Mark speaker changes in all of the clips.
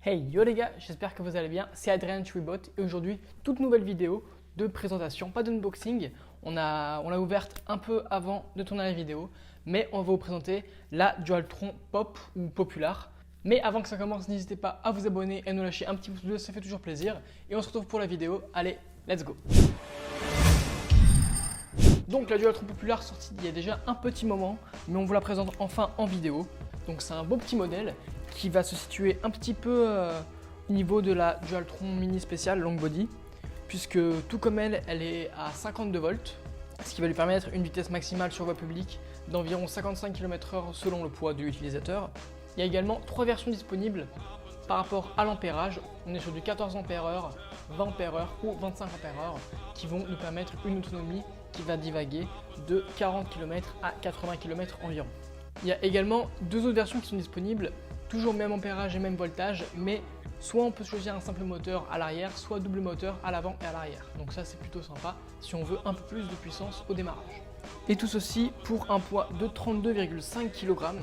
Speaker 1: Hey yo les gars, j'espère que vous allez bien, c'est Adrien Chewibot et aujourd'hui toute nouvelle vidéo de présentation, pas d'unboxing, on l'a ouverte un peu avant de tourner la vidéo, mais on va vous présenter la Dualtron Pop ou Popular. Mais avant que ça commence, n'hésitez pas à vous abonner et à nous lâcher un petit pouce bleu, ça fait toujours plaisir. Et on se retrouve pour la vidéo, allez, let's go. Donc la Dualtron Popular sortie il y a déjà un petit moment, mais on vous la présente enfin en vidéo. Donc c'est un beau petit modèle qui va se situer un petit peu au niveau de la Dualtron Mini Spéciale Long Body, puisque tout comme elle est à 52 volts, ce qui va lui permettre une vitesse maximale sur voie publique d'environ 55 km/h selon le poids de l'utilisateur. Il y a également 3 versions disponibles par rapport à l'ampérage. On est sur du 14 ampères-heure, 20 ampères-heure ou 25 ampères-heure qui vont nous permettre une autonomie qui va divaguer de 40 km à 80 km environ. Il y a également 2 autres versions qui sont disponibles, toujours même ampérage et même voltage, mais soit on peut choisir un simple moteur à l'arrière, soit double moteur à l'avant et à l'arrière. Donc ça c'est plutôt sympa si on veut un peu plus de puissance au démarrage. Et tout ceci pour un poids de 32,5 kg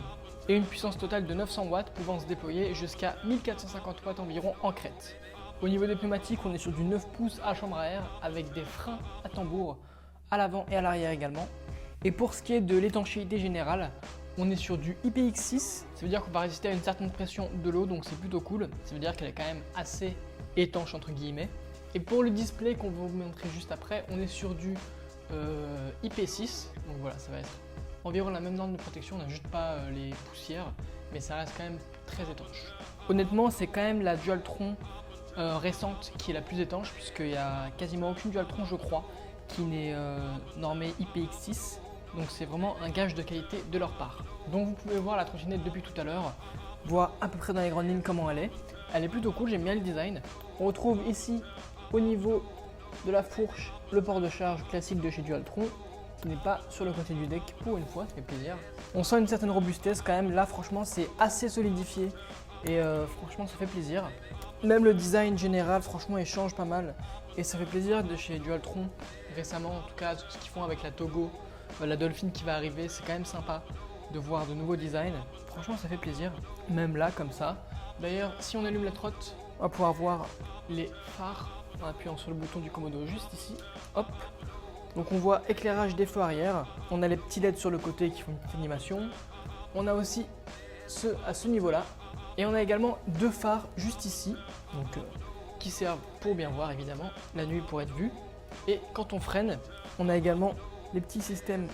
Speaker 1: et une puissance totale de 900 watts pouvant se déployer jusqu'à 1450 watts environ en crête. Au niveau des pneumatiques, on est sur du 9 pouces à chambre à air avec des freins à tambour à l'avant et à l'arrière également. Et pour ce qui est de l'étanchéité générale, on est sur du IPX6, ça veut dire qu'on va résister à une certaine pression de l'eau, donc c'est plutôt cool. Ça veut dire qu'elle est quand même assez étanche entre guillemets. Et pour le display qu'on va vous montrer juste après, on est sur du IP6, donc voilà, ça va être environ la même norme de protection, on n'a juste pas les poussières, mais ça reste quand même très étanche. Honnêtement, c'est quand même la Dualtron récente qui est la plus étanche, puisqu'il n'y a quasiment aucune Dualtron, je crois, qui n'est normée IPX6. Donc c'est vraiment un gage de qualité de leur part. Donc vous pouvez voir la trottinette depuis tout à l'heure, voir à peu près dans les grandes lignes comment elle est. Elle est plutôt cool, j'aime bien le design. On retrouve ici au niveau de la fourche le port de charge classique de chez Dualtron, qui n'est pas sur le côté du deck pour une fois, ça fait plaisir. On sent une certaine robustesse quand même, là franchement c'est assez solidifié et franchement ça fait plaisir. Même le design général franchement il change pas mal et ça fait plaisir de chez Dualtron récemment, en tout cas ce qu'ils font avec la Togo. La Dolphin qui va arriver, c'est quand même sympa de voir de nouveaux designs. Franchement, ça fait plaisir, même là, comme ça. D'ailleurs, si on allume la trotte, on va pouvoir voir les phares en appuyant sur le bouton du commodo juste ici. Hop. Donc on voit éclairage des feux arrière. On a les petits LED sur le côté qui font une petite animation. On a aussi ceux à ce niveau-là. Et on a également 2 phares juste ici, donc qui servent pour bien voir évidemment, la nuit pour être vu. Et quand on freine, on a également les petits systèmes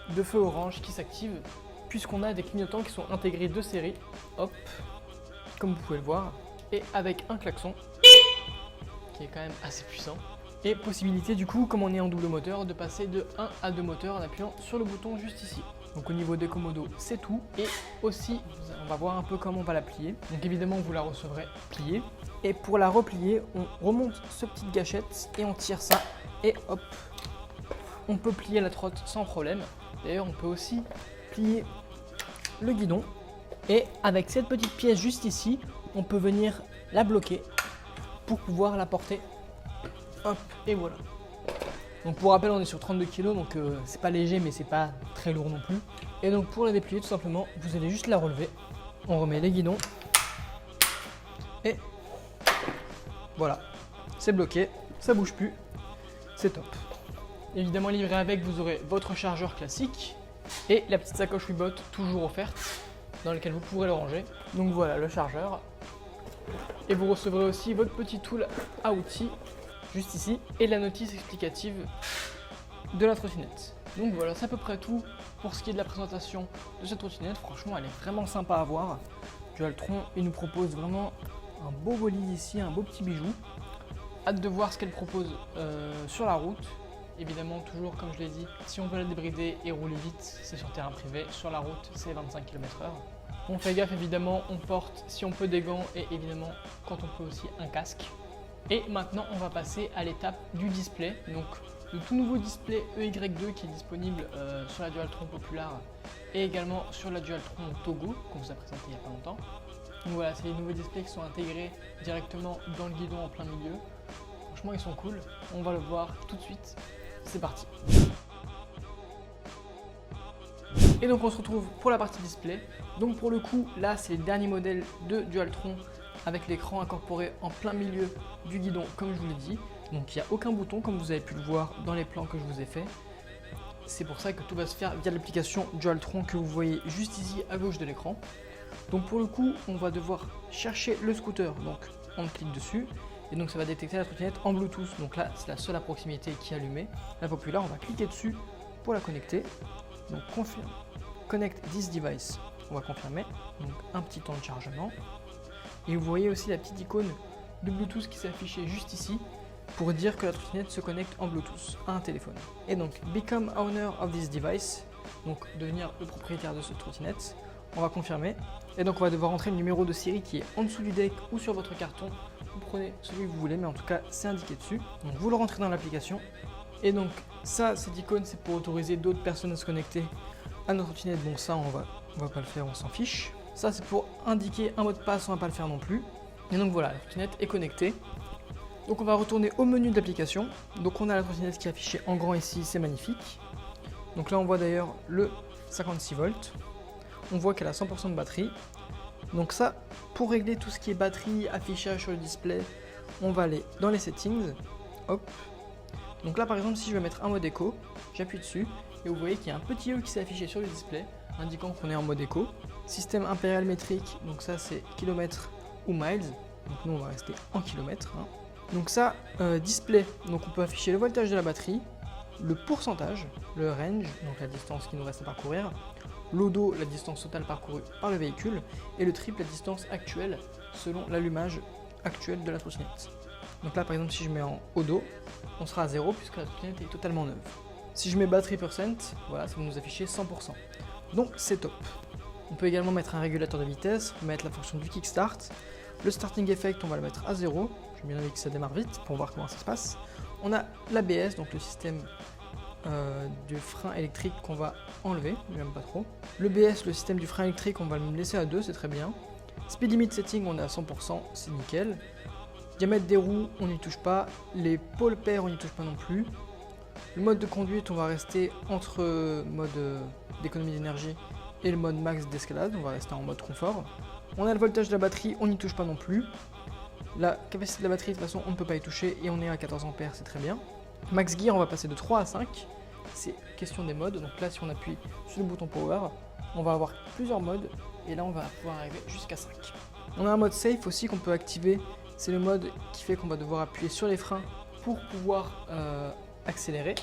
Speaker 1: de feu orange qui s'activent puisqu'on a des clignotants qui sont intégrés de série, hop, comme vous pouvez le voir, et avec un klaxon qui est quand même assez puissant. Et possibilité du coup, comme on est en double moteur, de passer de 1 à 2 moteurs en appuyant sur le bouton juste ici. Donc au niveau des commodos, c'est tout. Et aussi, on va voir un peu comment on va la plier. Donc évidemment, vous la recevrez pliée. Et pour la replier, on remonte ce petit gâchette et on tire ça et hop. On peut plier la trotte sans problème. D'ailleurs, on peut aussi plier le guidon. Et avec cette petite pièce juste ici, on peut venir la bloquer pour pouvoir la porter. Hop, et voilà. Donc pour rappel, on est sur 32 kg, donc c'est pas léger, mais c'est pas très lourd non plus. Et donc pour la déplier, tout simplement, vous allez juste la relever. On remet les guidons. Et voilà, c'est bloqué, ça bouge plus, c'est top. Évidemment livré avec, vous aurez votre chargeur classique et la petite sacoche Webot toujours offerte dans laquelle vous pourrez le ranger. Donc voilà le chargeur. Et vous recevrez aussi votre petit tool à outils juste ici et la notice explicative de la trottinette. Donc voilà, c'est à peu près tout pour ce qui est de la présentation de cette trottinette. Franchement, elle est vraiment sympa à voir. Dualtron, il nous propose vraiment un beau bolide ici, un beau petit bijou. Hâte de voir ce qu'elle propose sur la route. Évidemment, toujours comme je l'ai dit, si on veut la débrider et rouler vite, c'est sur terrain privé. Sur la route, c'est 25 km/h. On fait gaffe, évidemment, on porte si on peut des gants et évidemment, quand on peut aussi un casque. Et maintenant, on va passer à l'étape du display. Donc, le tout nouveau display EY2 qui est disponible sur la Dualtron Popular et également sur la Dualtron Togo, qu'on vous a présenté il n'y a pas longtemps. Donc voilà, c'est les nouveaux displays qui sont intégrés directement dans le guidon en plein milieu. Franchement, ils sont cool. On va le voir tout de suite. C'est parti. Et donc on se retrouve pour la partie display. Donc pour le coup, là c'est le dernier modèle de Dualtron avec l'écran incorporé en plein milieu du guidon comme je vous l'ai dit. Donc il n'y a aucun bouton comme vous avez pu le voir dans les plans que je vous ai fait. C'est pour ça que tout va se faire via l'application Dualtron que vous voyez juste ici à gauche de l'écran. Donc pour le coup, on va devoir chercher le scooter, donc on clique dessus et donc ça va détecter la trottinette en Bluetooth. Donc là, c'est la seule à proximité qui est allumée. La Popular, on va cliquer dessus pour la connecter. Donc confirme, connect this device. On va confirmer, donc un petit temps de chargement. Et vous voyez aussi la petite icône de Bluetooth qui s'est affichée juste ici pour dire que la trottinette se connecte en Bluetooth à un téléphone. Et donc, become owner of this device, donc devenir le propriétaire de cette trottinette. On va confirmer. Et donc, on va devoir entrer le numéro de série qui est en dessous du deck ou sur votre carton. Vous prenez celui que vous voulez, mais en tout cas, c'est indiqué dessus. Donc, vous le rentrez dans l'application. Et donc, ça, cette icône, c'est pour autoriser d'autres personnes à se connecter à notre trottinette. Bon, ça, on va pas le faire, on s'en fiche. Ça, c'est pour indiquer un mot de passe, on va pas le faire non plus. Et donc voilà, la trottinette est connectée. Donc on va retourner au menu de l'application. Donc on a la trottinette qui est affichée en grand ici, c'est magnifique. Donc là on voit d'ailleurs le 56 volts. On voit qu'elle a 100% de batterie. Donc ça, pour régler tout ce qui est batterie, affichage sur le display, on va aller dans les settings. Hop. Donc là par exemple, si je vais mettre un mode éco, j'appuie dessus et vous voyez qu'il y a un petit E qui s'est affiché sur le display indiquant qu'on est en mode éco. Système impérial métrique, donc ça c'est kilomètres ou miles. Donc nous on va rester en kilomètres. Donc ça, display, donc on peut afficher le voltage de la batterie, le pourcentage, le range, donc la distance qui nous reste à parcourir, l'odo, la distance totale parcourue par le véhicule, et le triple, la distance actuelle selon l'allumage actuel de la trottinette. Donc là par exemple si je mets en odo, on sera à 0 puisque la trottinette est totalement neuve. Si je mets battery percent, voilà, ça va nous afficher 100%. Donc c'est top. On peut également mettre un régulateur de vitesse, on peut mettre la fonction du kickstart, le starting effect on va le mettre à 0. J'ai bien envie que ça démarre vite pour voir comment ça se passe. On a l'ABS, donc le système du frein électrique qu'on va enlever, j'aime pas trop. Le BS, le système du frein électrique, on va le laisser à 2, c'est très bien. Speed limit setting, on est à 100%, c'est nickel. Diamètre des roues, on n'y touche pas. Les pôles pairs, on n'y touche pas non plus. Le mode de conduite, on va rester entre mode d'économie d'énergie et le mode max d'escalade, on va rester en mode confort. On a le voltage de la batterie, on n'y touche pas non plus. La capacité de la batterie, de toute façon, on ne peut pas y toucher et on est à 14 ampères, c'est très bien. Max Gear, on va passer de 3 à 5. C'est question des modes. Donc là, si on appuie sur le bouton Power, on va avoir plusieurs modes et là, on va pouvoir arriver jusqu'à 5. On a un mode Safe aussi qu'on peut activer. C'est le mode qui fait qu'on va devoir appuyer sur les freins pour pouvoir accélérer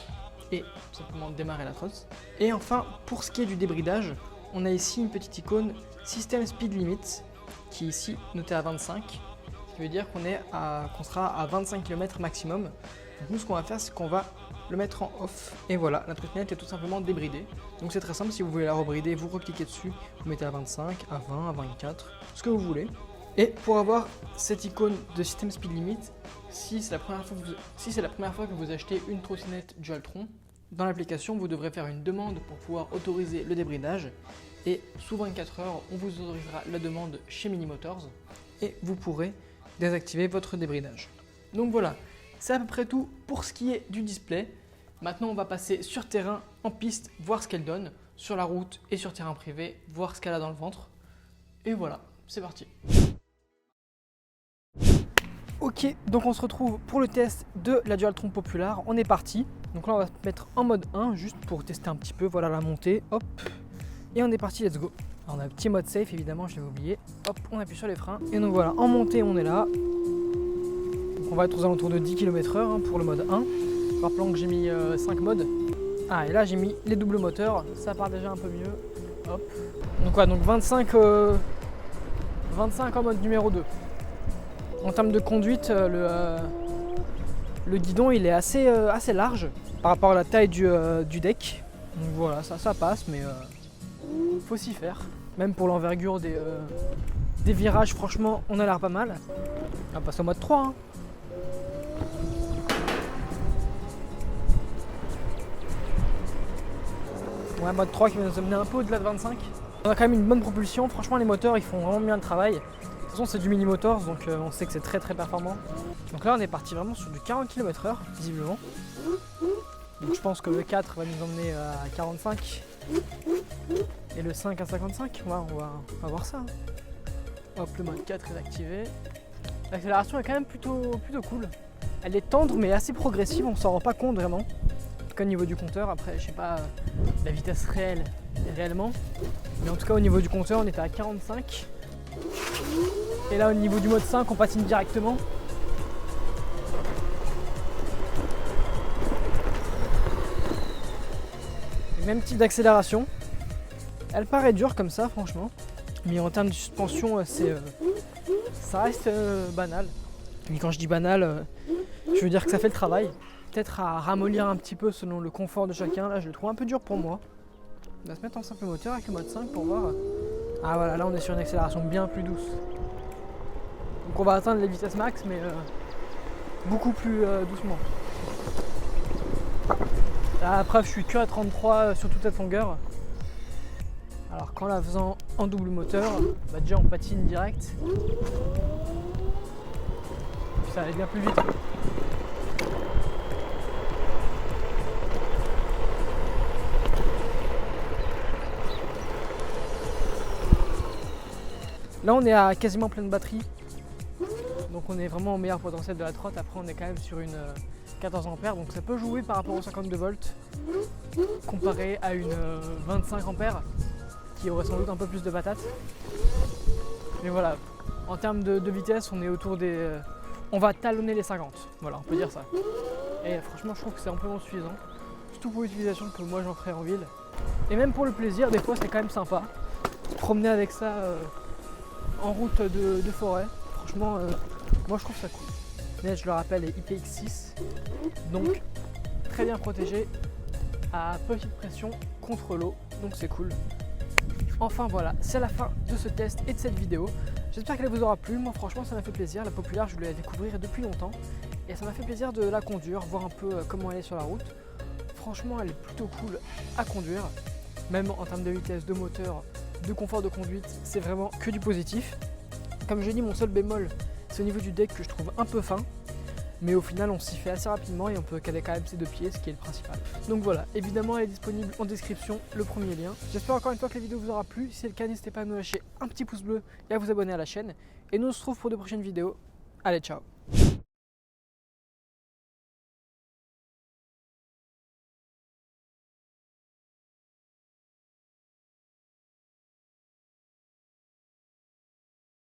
Speaker 1: et tout simplement démarrer la trotte. Et enfin, pour ce qui est du débridage, on a ici une petite icône System Speed Limit qui est ici notée à 25. Ce qui veut dire qu'on sera à 25 km maximum. Donc nous ce qu'on va faire c'est qu'on va le mettre en off et voilà, la trottinette est tout simplement débridée. Donc c'est très simple, si vous voulez la rebrider, vous recliquez dessus, vous mettez à 25, à 20, à 24, ce que vous voulez. Et pour avoir cette icône de System Speed Limit, si c'est la première fois que vous achetez une trottinette Dualtron, dans l'application vous devrez faire une demande pour pouvoir autoriser le débridage et sous 24 heures on vous autorisera la demande chez Minimotors et vous pourrez désactiver votre débridage. Donc voilà, c'est à peu près tout pour ce qui est du display. Maintenant on va passer sur terrain, en piste, voir ce qu'elle donne, sur la route et sur terrain privé, voir ce qu'elle a dans le ventre. Et voilà, c'est parti. Ok, donc on se retrouve pour le test de la Dualtron Popular, on est parti. Donc là on va se mettre en mode 1 juste pour tester un petit peu, voilà la montée, hop. Et on est parti, let's go. Alors on a un petit mode safe évidemment, je l'avais oublié. Hop, on appuie sur les freins. Et donc voilà, en montée on est là. Donc on va être aux alentours de 10 km/h pour le mode 1. Rappelons que j'ai mis 5 modes. Ah et là j'ai mis les doubles moteurs, ça part déjà un peu mieux. Hop. Donc voilà, donc 25 en mode numéro 2. En termes de conduite, le guidon il est assez large par rapport à la taille du deck. Donc voilà, ça passe, mais faut s'y faire. Même pour l'envergure des virages, franchement, on a l'air pas mal. On va passer au mode 3. Hein. Ouais, mode 3 qui va nous amener un peu au-delà de 25. On a quand même une bonne propulsion. Franchement, les moteurs, ils font vraiment bien le travail. De toute façon, c'est du Minimotors, donc on sait que c'est très performant. Donc là, on est parti vraiment sur du 40 km/h, visiblement. Donc je pense que le 4 va nous emmener à 45 et le 5 à 55. Ouais, on va voir ça. Hop, le mode 4 est activé. L'accélération est quand même plutôt cool. Elle est tendre mais assez progressive, on s'en rend pas compte vraiment. En tout cas au niveau du compteur, après je sais pas la vitesse réelle réellement. Mais en tout cas au niveau du compteur on était à 45. Et là au niveau du mode 5 on patine directement. Même type d'accélération. Elle paraît dure comme ça franchement. Mais en termes de suspension ça reste banal. Mais quand je dis banal, je veux dire que ça fait le travail. Peut-être à ramollir un petit peu selon le confort de chacun. Là je le trouve un peu dur pour moi. On va se mettre en simple moteur avec le mode 5 pour voir. Ah voilà, là on est sur une accélération bien plus douce. Donc on va atteindre les vitesses max mais beaucoup plus doucement. Là après je suis que à 33 sur toute cette longueur. Alors qu'en la faisant en double moteur, bah déjà on patine direct. Puis ça allait bien plus vite. Là on est à quasiment pleine batterie. Donc on est vraiment au meilleur potentiel de la trotte. Après on est quand même sur une 14 ampères. Donc ça peut jouer par rapport aux 52 volts. Comparé à une 25 ampères qui aurait sans doute un peu plus de patates. Mais voilà, en termes de vitesse, on est autour des... on va talonner les 50, voilà, on peut dire ça. Et franchement, je trouve que c'est amplement suffisant. Surtout pour l'utilisation que moi j'en ferai en ville. Et même pour le plaisir, des fois c'est quand même sympa. Promener avec ça en route de forêt, franchement, moi je trouve ça cool. Mais je le rappelle, est IPX6, donc très bien protégé, à petite pression contre l'eau, donc c'est cool. Enfin voilà, c'est la fin de ce test et de cette vidéo. J'espère qu'elle vous aura plu. Moi franchement ça m'a fait plaisir. La Populaire je voulais la découvrir depuis longtemps. Et ça m'a fait plaisir de la conduire, voir un peu comment elle est sur la route. Franchement elle est plutôt cool à conduire. Même en termes de vitesse, de moteur, de confort de conduite, c'est vraiment que du positif. Comme j'ai dit, mon seul bémol, c'est au niveau du deck que je trouve un peu fin. Mais au final on s'y fait assez rapidement et on peut caler quand même ses deux pieds, ce qui est le principal. Donc voilà, évidemment elle est disponible en description, le premier lien. J'espère encore une fois que la vidéo vous aura plu. Si c'est le cas, n'hésitez pas à nous lâcher un petit pouce bleu et à vous abonner à la chaîne. Et nous on se retrouve pour de prochaines vidéos. Allez, ciao!